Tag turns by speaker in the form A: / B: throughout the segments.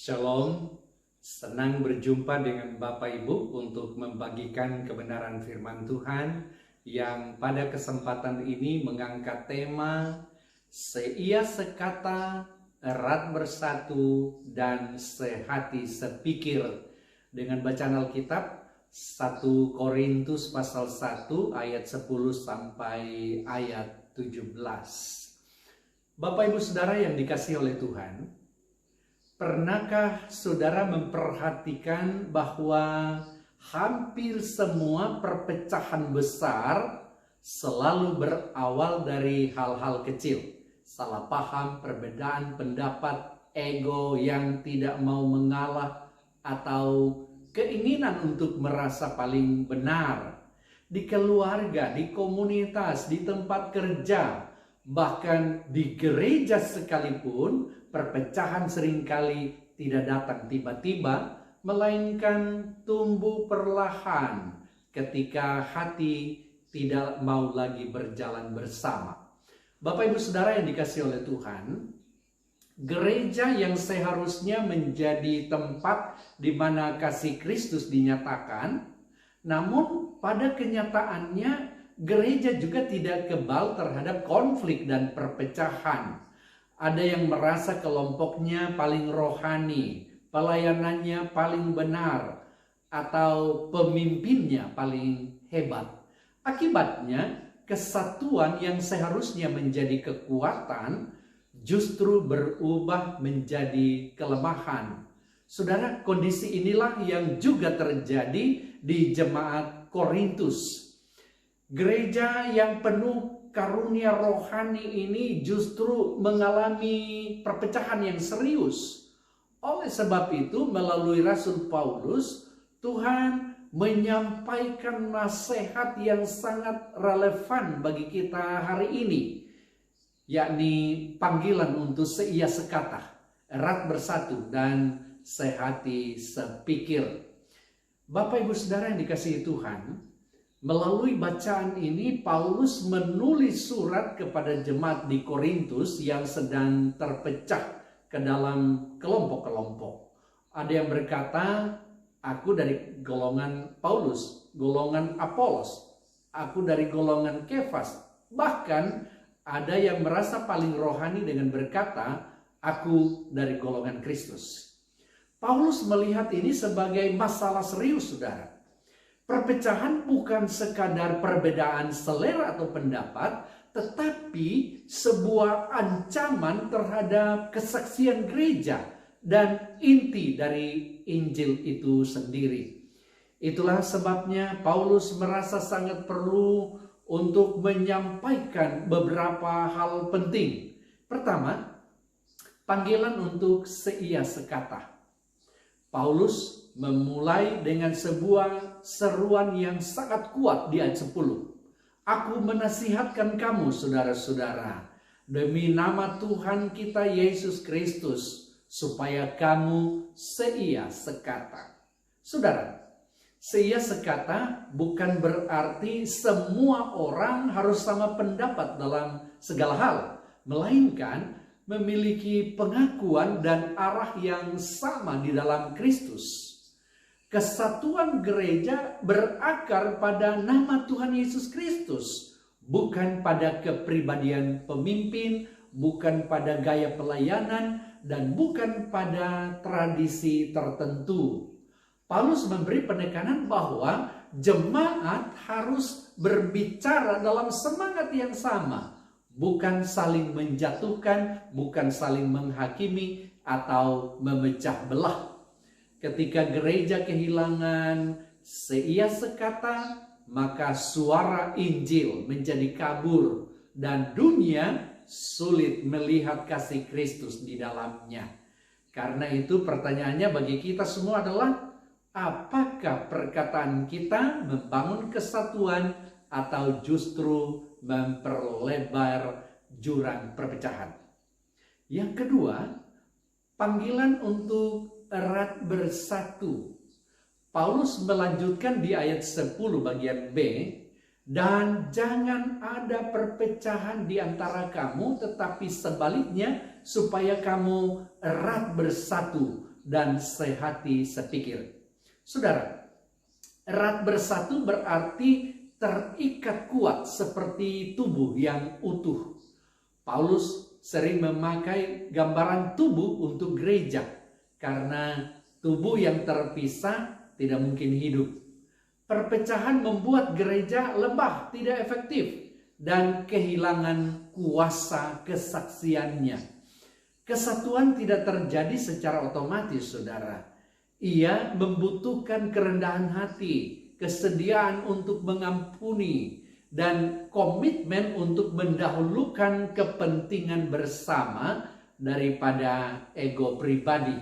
A: Shalom, senang berjumpa dengan Bapak Ibu untuk membagikan kebenaran firman Tuhan yang pada kesempatan ini mengangkat tema seia sekata, erat bersatu, dan sehati sepikir dengan bacaan Alkitab 1 Korintus pasal 1 ayat 10 sampai ayat 17. Bapak Ibu Saudara yang dikasihi oleh Tuhan, pernahkah saudara memperhatikan bahwa hampir semua perpecahan besar selalu berawal dari hal-hal kecil? Salah paham, perbedaan pendapat, ego yang tidak mau mengalah, atau keinginan untuk merasa paling benar. Di keluarga, di komunitas, di tempat kerja, bahkan di gereja sekalipun, perpecahan seringkali tidak datang tiba-tiba, melainkan tumbuh perlahan ketika hati tidak mau lagi berjalan bersama. Bapak Ibu Saudara yang dikasihi oleh Tuhan, gereja yang seharusnya menjadi tempat di mana kasih Kristus dinyatakan, namun pada kenyataannya gereja juga tidak kebal terhadap konflik dan perpecahan. Ada yang merasa kelompoknya paling rohani, pelayanannya paling benar, atau pemimpinnya paling hebat. Akibatnya, kesatuan yang seharusnya menjadi kekuatan justru berubah menjadi kelemahan. Saudara, kondisi inilah yang juga terjadi di jemaat Korintus. Gereja yang penuh karunia rohani ini justru mengalami perpecahan yang serius. Oleh sebab itu, melalui Rasul Paulus, Tuhan menyampaikan nasihat yang sangat relevan bagi kita hari ini, yakni panggilan untuk seia sekata, erat bersatu, dan sehati sepikir. Bapak Ibu Saudara yang dikasihi Tuhan, melalui bacaan ini Paulus menulis surat kepada jemaat di Korintus yang sedang terpecah ke dalam kelompok-kelompok. Ada yang berkata, aku dari golongan Paulus, golongan Apolos, aku dari golongan Kefas. Bahkan ada yang merasa paling rohani dengan berkata, aku dari golongan Kristus. Paulus melihat ini sebagai masalah serius, saudara. Perpecahan bukan sekadar perbedaan selera atau pendapat, tetapi sebuah ancaman terhadap kesaksian gereja dan inti dari Injil itu sendiri. Itulah sebabnya Paulus merasa sangat perlu untuk menyampaikan beberapa hal penting. Pertama, panggilan untuk seia sekata. Paulus memulai dengan sebuah seruan yang sangat kuat di ayat 10. Aku menasihatkan kamu, saudara-saudara, demi nama Tuhan kita Yesus Kristus, supaya kamu seia sekata. Saudara, seia sekata bukan berarti semua orang harus sama pendapat dalam segala hal, melainkan memiliki pengakuan dan arah yang sama di dalam Kristus. Kesatuan gereja berakar pada nama Tuhan Yesus Kristus, bukan pada kepribadian pemimpin, bukan pada gaya pelayanan, dan bukan pada tradisi tertentu. Paulus memberi penekanan bahwa jemaat harus berbicara dalam semangat yang sama, bukan saling menjatuhkan, bukan saling menghakimi atau memecah belah. Ketika gereja kehilangan seia sekata, maka suara Injil menjadi kabur dan dunia sulit melihat kasih Kristus di dalamnya. Karena itu pertanyaannya bagi kita semua adalah, apakah perkataan kita membangun kesatuan atau justru memperlebar jurang perpecahan? Yang kedua, panggilan untuk erat bersatu. Paulus melanjutkan di ayat 10 bagian B, dan jangan ada perpecahan di antara kamu, tetapi sebaliknya supaya kamu erat bersatu dan sehati sepikir. Saudara, erat bersatu berarti terikat kuat seperti tubuh yang utuh. Paulus sering memakai gambaran tubuh untuk gereja karena tubuh yang terpisah tidak mungkin hidup. Perpecahan membuat gereja lemah, tidak efektif, dan kehilangan kuasa kesaksiannya. Kesatuan tidak terjadi secara otomatis, saudara. Ia membutuhkan kerendahan hati, kesediaan untuk mengampuni, dan komitmen untuk mendahulukan kepentingan bersama daripada ego pribadi.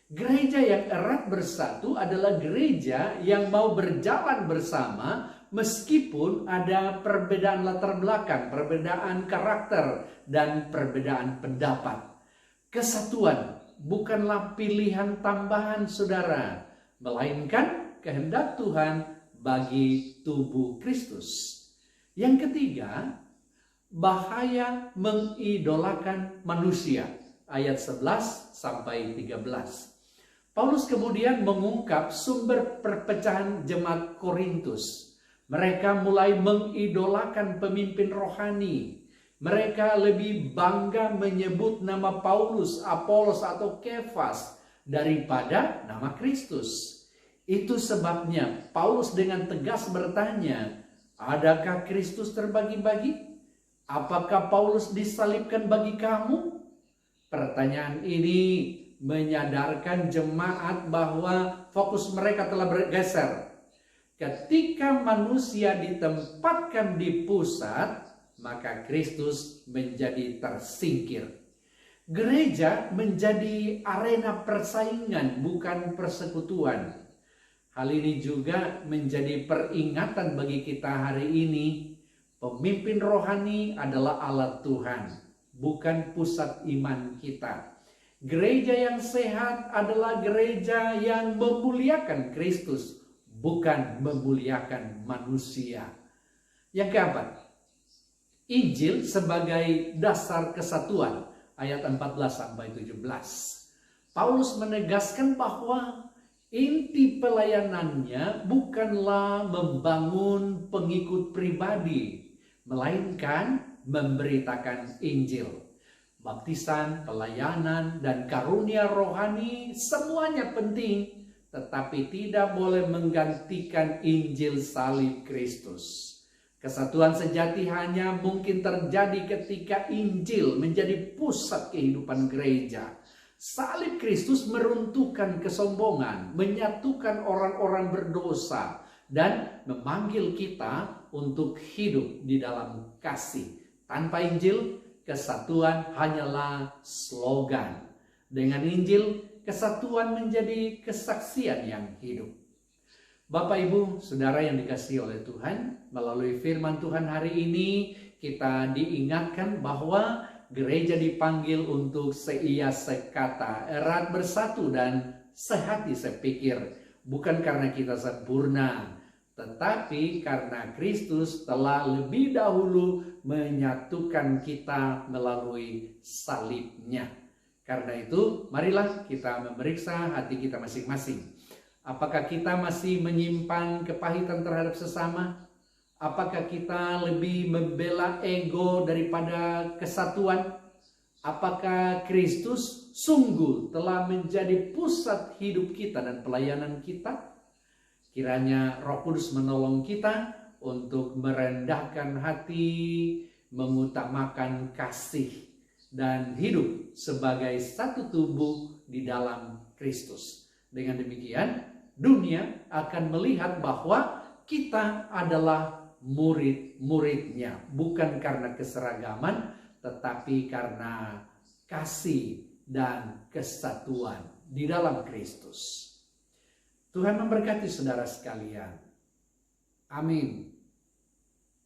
A: Gereja yang erat bersatu adalah gereja yang mau berjalan bersama meskipun ada perbedaan latar belakang, perbedaan karakter, dan perbedaan pendapat. Kesatuan bukanlah pilihan tambahan, saudara, melainkan kehendak Tuhan bagi tubuh Kristus. Yang ketiga, bahaya mengidolakan manusia. Ayat 11 sampai 13. Paulus kemudian mengungkap sumber perpecahan jemaat Korintus. Mereka mulai mengidolakan pemimpin rohani. Mereka lebih bangga menyebut nama Paulus, Apolos, atau Kefas daripada nama Kristus. Itu sebabnya Paulus dengan tegas bertanya, adakah Kristus terbagi-bagi? Apakah Paulus disalibkan bagi kamu? Pertanyaan ini menyadarkan jemaat bahwa fokus mereka telah bergeser. Ketika manusia ditempatkan di pusat, maka Kristus menjadi tersingkir. Gereja menjadi arena persaingan, bukan persekutuan. Hal ini juga menjadi peringatan bagi kita hari ini. Pemimpin rohani adalah alat Tuhan, bukan pusat iman kita. Gereja yang sehat adalah gereja yang memuliakan Kristus, bukan memuliakan manusia. Yang keempat, Injil sebagai dasar kesatuan. Ayat 14 sampai 17. Paulus menegaskan bahwa inti pelayanannya bukanlah membangun pengikut pribadi, melainkan memberitakan Injil. Baptisan, pelayanan, dan karunia rohani semuanya penting, tetapi tidak boleh menggantikan Injil salib Kristus. Kesatuan sejati hanya mungkin terjadi ketika Injil menjadi pusat kehidupan gereja. Salib Kristus meruntuhkan kesombongan, menyatukan orang-orang berdosa, dan memanggil kita untuk hidup di dalam kasih. Tanpa Injil, kesatuan hanyalah slogan. Dengan Injil, kesatuan menjadi kesaksian yang hidup. Bapak, Ibu, Saudara yang dikasihi oleh Tuhan, melalui firman Tuhan hari ini kita diingatkan bahwa gereja dipanggil untuk seia sekata, erat bersatu, dan sehati sepikir. Bukan karena kita sempurna, tetapi karena Kristus telah lebih dahulu menyatukan kita melalui salibnya. Karena itu, marilah kita memeriksa hati kita masing-masing. Apakah kita masih menyimpan kepahitan terhadap sesama? Apakah kita lebih membela ego daripada kesatuan? Apakah Kristus sungguh telah menjadi pusat hidup kita dan pelayanan kita? Kiranya Roh Kudus menolong kita untuk merendahkan hati, mengutamakan kasih, dan hidup sebagai satu tubuh di dalam Kristus. Dengan demikian, dunia akan melihat bahwa kita adalah murid-muridnya, bukan karena keseragaman, tetapi karena kasih dan kesatuan di dalam Kristus. Tuhan memberkati saudara sekalian. Amin.